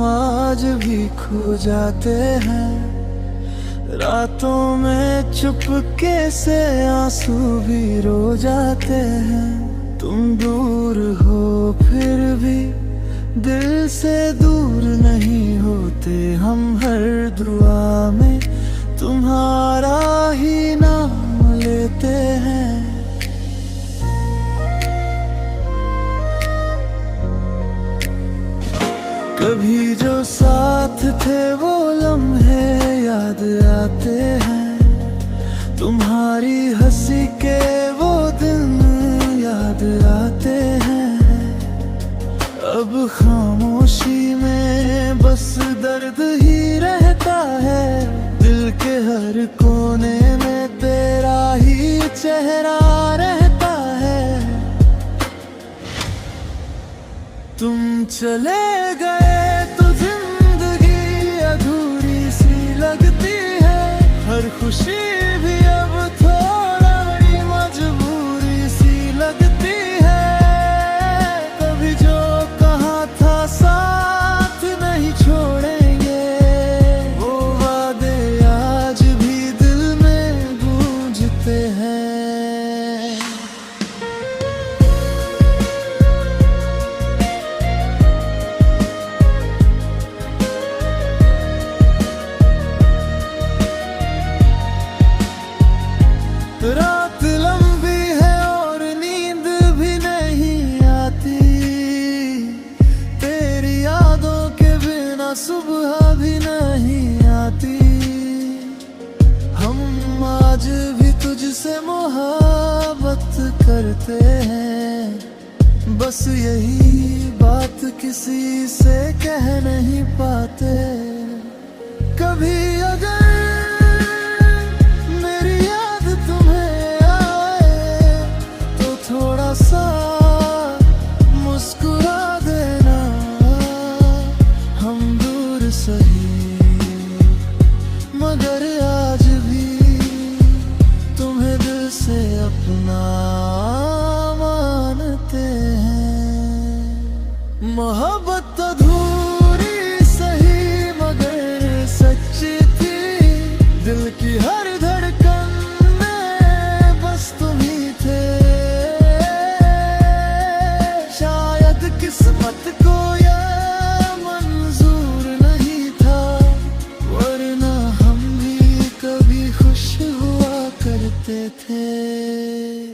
आज भी खो जाते हैं। रातों में चुपके से आंसू भी रो जाते हैं। तुम दूर हो फिर भी दिल से दूर नहीं होते हम। हर दुआ में तुम्हारा ही नाम लेते हैं। कभी जो साथ थे वो लम्हे याद आते हैं। तुम्हारी हंसी के वो दिन याद आते हैं। अब खामोशी में बस दर्द ही रहता है। दिल के हर कोने में तेरा ही चेहरा रहता है। तुम चले गए तो जिंदगी अधूरी सी लगती है। हर खुशी भी अब थोड़ी मजबूरी सी लगती है। कभी जो कहा था साथ नहीं छोड़ेंगे, वो वादे आज भी दिल में गूंजते हैं। रात लंबी है और नींद भी नहीं आती। तेरी यादों के बिना सुबह भी नहीं आती। हम आज भी तुझसे मोहब्बत करते हैं। बस यही बात किसी से कह नहीं पाते। कभी अगर सा मुस्कुरा देना। हम दूर सही मगर आज भी तुम्हें दिल से अपना मानते हैं। मोहब्बत अधूरी सही मगर सच्ची थी। दिल की हर धड़कन में बस तुम ही थे। किस्मत को यह मंजूर नहीं था, वरना हम भी कभी खुश हुआ करते थे।